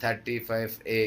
35A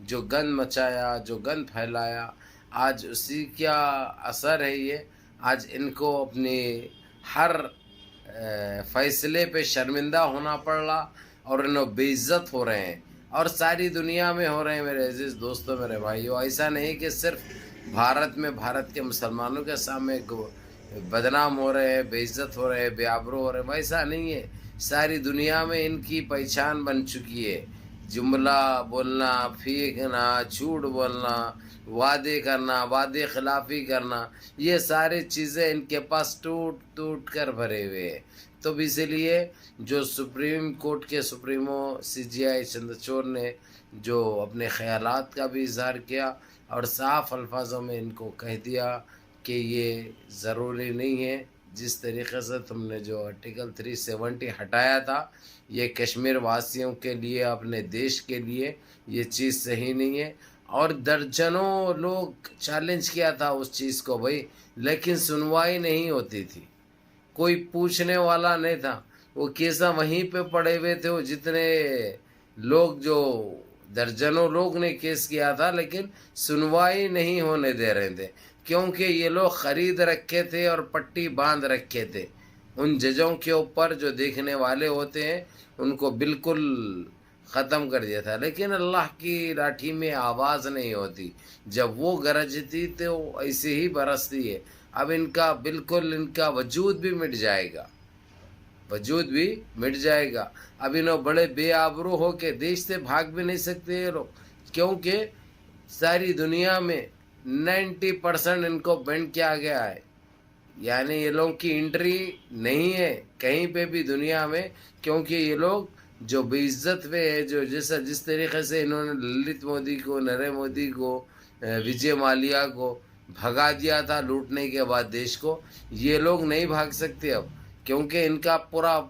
جو گند مچایا، جو گند پھیلایا، آج اسی کا اثر ہے یہ. آج ان کو اپنی ہر فیصلے پہ شرمندہ ہونا پڑ رہا اور انہوں بے عزت ہو رہے ہیں، اور ساری دنیا میں ہو رہے ہیں. میرے عزیز دوستوں، میرے بھائیوں، ایسا نہیں کہ صرف بھارت میں، بھارت کے مسلمانوں کے سامنے بدنام ہو رہے ہیں، بے عزت ہو رہے ہیں، بے آبرو ہو رہے ہیں. ایسا نہیں ہے، ساری دنیا میں ان کی پہچان بن چکی ہے. جملہ بولنا، پھینکنا، جھوٹ بولنا، وعدے کرنا، وعدے خلافی کرنا، یہ ساری چیزیں ان کے پاس ٹوٹ ٹوٹ کر بھرے ہوئے ہیں. تو اسی لیے جو سپریم کورٹ کے سپریمو CJI چندرچوڑ نے جو اپنے خیالات کا بھی اظہار کیا اور صاف الفاظوں میں ان کو کہہ دیا کہ یہ ضروری نہیں ہے. جس طریقے سے تم نے جو آرٹیکل 370 ہٹایا تھا، یہ کشمیر واسیوں کے لیے، اپنے دیش کے لیے یہ چیز صحیح نہیں ہے. اور درجنوں لوگ چیلنج کیا تھا اس چیز کو بھائی، لیکن سنوائی نہیں ہوتی تھی، کوئی پوچھنے والا نہیں تھا. وہ کیسا وہیں پہ پڑے ہوئے تھے وہ جتنے لوگ، جو درجنوں لوگ نے کیس کیا تھا، لیکن سنوائی نہیں ہونے دے رہے تھے، کیونکہ یہ لوگ خرید رکھے تھے اور پٹی باندھ رکھے تھے ان ججوں کے اوپر. جو دیکھنے والے ہوتے ہیں ان کو بالکل ختم کر دیا تھا. لیکن اللہ کی لاٹھی میں آواز نہیں ہوتی، جب وہ گرجتی تو ایسے ہی برستی ہے. اب ان کا بالکل، ان کا وجود بھی مٹ جائے گا، وجود بھی مٹ جائے گا. اب انہوں بڑے بے آبرو ہو کے دیش سے بھاگ بھی نہیں سکتے یہ لوگ، کیونکہ ساری دنیا میں 90% ان کو بینڈ کیا گیا ہے. یعنی یہ لوگ کی انٹری نہیں ہے کہیں پہ بھی دنیا میں، کیونکہ یہ لوگ جو بے عزت پہ ہے، جو جس طریقے سے انہوں نے للت مودی کو، نریندر مودی کو، وجے مالیا کو بھگا دیا تھا لوٹنے کے بعد دیش کو، یہ لوگ نہیں بھاگ سکتے اب، کیونکہ ان کا پورا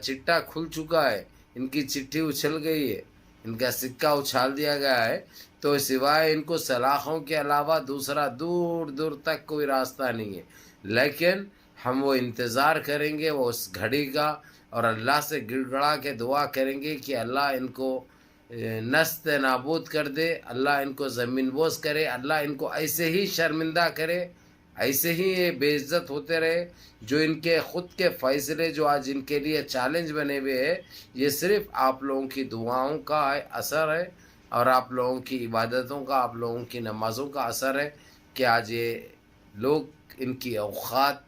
چٹا کھل چکا ہے، ان کی چٹھی اچھل گئی ہے، ان کا سکہ اچھال دیا گیا ہے. تو سوائے ان کو سلاخوں کے علاوہ دوسرا دور دور تک کوئی راستہ نہیں ہے. لیکن ہم وہ انتظار کریں گے وہ اس گھڑی کا، اور اللہ سے گڑ گڑا کے دعا کریں گے کہ اللہ ان کو نست نابود کر دے، اللہ ان کو زمین بوس کرے، اللہ ان کو ایسے ہی شرمندہ کرے، ایسے ہی یہ بے عزت ہوتے رہے. جو ان کے خود کے فیصلے جو آج ان کے لیے چیلنج بنے ہوئے ہیں، یہ صرف آپ لوگوں کی دعاؤں کا اثر ہے، اور آپ لوگوں کی عبادتوں کا، آپ لوگوں کی نمازوں کا اثر ہے کہ آج یہ لوگ، ان کی اوقات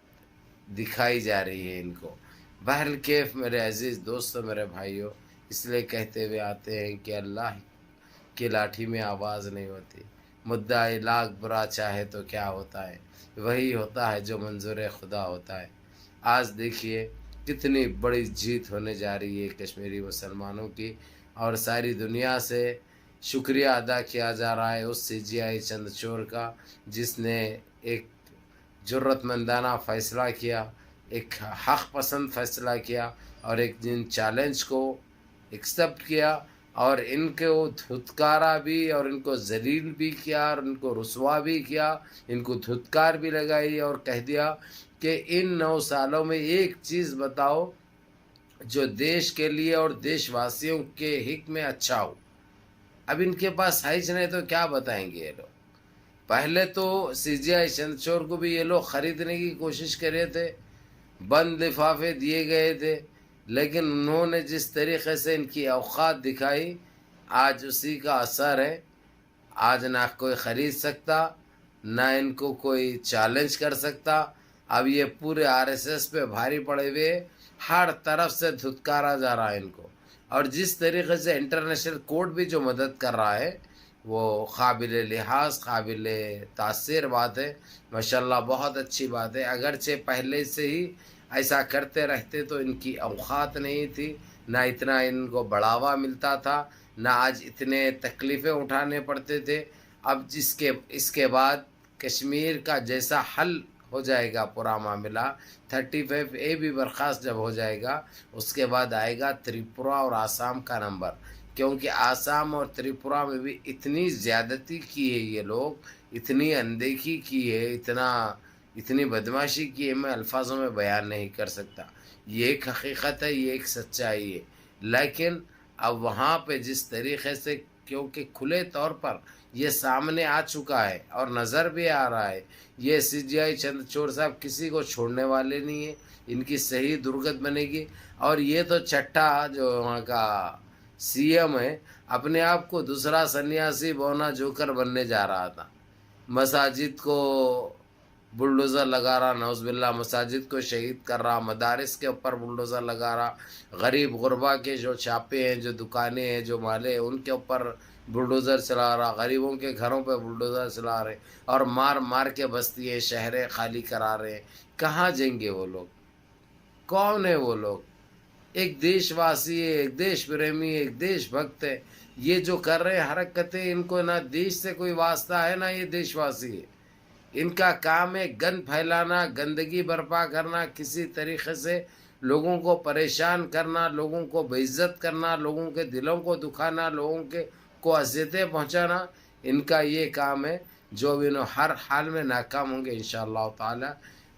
دکھائی جا رہی ہے ان کو. بہرکیف میرے عزیز دوستوں، میرے بھائیوں، اس لیے کہتے ہوئے آتے ہیں کہ اللہ کی لاٹھی میں آواز نہیں ہوتی. مدعا لاکھ برا چاہے تو کیا ہوتا ہے، وہی ہوتا ہے جو منظور خدا ہوتا ہے. آج دیکھیے کتنی بڑی جیت ہونے جا رہی ہے کشمیری مسلمانوں کی، اور ساری دنیا سے شکریہ ادا کیا جا رہا ہے اس CJI چندرچوڑ کا، جس نے ایک جرت مندانہ فیصلہ کیا، ایک حق پسند فیصلہ کیا، اور ایک جن چیلنج کو ایکسپٹ کیا، اور ان کو دھتکارا بھی، اور ان کو ذلیل بھی کیا، اور ان کو رسوا بھی کیا، ان کو دھتکار بھی لگائی، اور کہہ دیا کہ ان 9 سالوں میں ایک چیز بتاؤ جو دیش کے لیے اور دیش واسیوں کے حق میں اچھا ہو. اب ان کے پاس ہے ہی نہیں تو کیا بتائیں گے یہ لوگ. پہلے تو CJI چندرچوڑ کو بھی یہ لوگ خریدنے کی کوشش کر رہے تھے، بند لفافے دیے گئے تھے، لیکن انہوں نے جس طریقے سے ان کی اوقات دکھائی، آج اسی کا اثر ہے. آج نہ کوئی خرید سکتا، نہ ان کو کوئی چیلنج کر سکتا. اب یہ پورے RSS پہ بھاری پڑے ہوئے، ہر طرف سے دھتکارا جا رہا ہے ان کو. اور جس طریقے سے انٹرنیشنل کورٹ بھی جو مدد کر رہا ہے، وہ قابل لحاظ، قابل تاثیر بات ہے. ماشاءاللہ بہت اچھی بات ہے. اگرچہ پہلے سے ہی ایسا کرتے رہتے تو ان کی اوقات نہیں تھی، نہ اتنا ان کو بڑھاوا ملتا تھا، نہ آج اتنے تکلیفیں اٹھانے پڑتے تھے. اب اس کے بعد کشمیر کا جیسا حل ہو جائے گا پورا معاملہ، 35A بھی برخاست جب ہو جائے گا، اس کے بعد آئے گا تریپورہ اور آسام کا نمبر. کیونکہ آسام اور تریپورہ میں بھی اتنی زیادتی کی ہے یہ لوگ، اتنی اندیکھی کی ہے، اتنی بدماشی کی ہے، میں الفاظوں میں بیان نہیں کر سکتا. یہ ایک حقیقت ہے، یہ ایک سچائی ہے. لیکن اب وہاں پہ جس طریقے سے کیونکہ کھلے طور پر یہ سامنے آ چکا ہے اور نظر بھی آ رہا ہے، یہ سی جی آئی چندرچوڑ صاحب کسی کو چھوڑنے والے نہیں ہیں، ان کی صحیح درگت بنے گی۔ اور یہ تو چٹا جو وہاں کا سی ایم ہے، اپنے آپ کو دوسرا سنیاسی بونا جوکر بننے جا رہا تھا، مساجد کو بلڈوزر لگا رہا، نعوذ باللہ، مساجد کو شہید کر رہا، مدارس کے اوپر بلڈوزر لگا رہا، غریب غربا کے جو چھاپے ہیں، جو دکانیں ہیں، جو مالے ہیں، ان کے اوپر بلڈوزر چلا رہا، غریبوں کے گھروں پہ بلڈوزر چلا رہے اور مار مار کے بستیاں شہریں خالی کرا رہے ہیں۔ کہاں جائیں گے وہ لوگ؟ کون ہے وہ لوگ؟ ایک دیش واسی ہے، ایک دیش پریمی ہے، ایک دیش بھکت ہے، یہ جو کر رہے ہیں حرکتیں، ان کو نہ دیش سے کوئی واسطہ ہے نہ یہ دیش واسی ہے۔ ان کا کام ہے گند پھیلانا، گندگی برپا کرنا، کسی طریقے سے لوگوں کو پریشان کرنا، لوگوں کو بے عزت کرنا، لوگوں کے دلوں کو دکھانا، لوگوں کو اذیتیں پہنچانا، ان کا یہ کام ہے جو انہوں ہر حال میں ناکام ہوں گے انشاءاللہ تعالی۔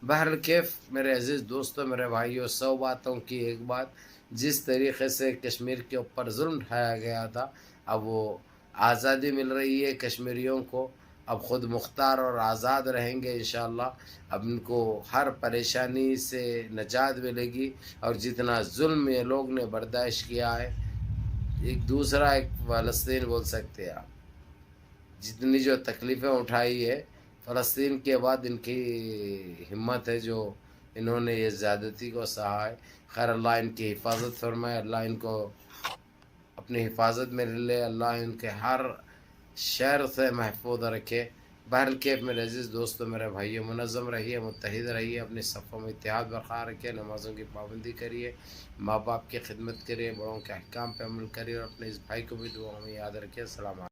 بہرکیف میرے عزیز دوستوں، میرے بھائیوں، 100 باتوں کی ایک بات، جس طریقے سے کشمیر کے اوپر ظلم ڈھایا گیا تھا، اب وہ آزادی مل رہی ہے کشمیریوں کو، اب خود مختار اور آزاد رہیں گے انشاءاللہ، اب ان کو ہر پریشانی سے نجات ملے گی، اور جتنا ظلم یہ لوگ نے برداشت کیا ہے، ایک دوسرا ایک فلسطین بول سکتے ہیں آپ، جتنی جو تکلیفیں اٹھائی ہے فلسطین کے بعد، ان کی ہمت ہے جو انہوں نے یہ زیادتی کو سہا ہے۔ خیر اللہ ان کی حفاظت فرمائے، اللہ ان کو اپنی حفاظت میں لے، اللہ ان کے ہر شر سے محفوظ رکھے۔ بہرکیف میرے عزیز دوستوں، میرے بھائیوں، منظم رہیے، متحد رہیے، اپنی صفوں میں اتحاد برقرار رکھیے، نمازوں کی پابندی کریے، ماں باپ کی خدمت کریے، بڑوں کے احکام پہ عمل کریے، اور اپنے اس بھائی کو بھی دعاؤں میں یاد رکھیے۔ السلام علیکم۔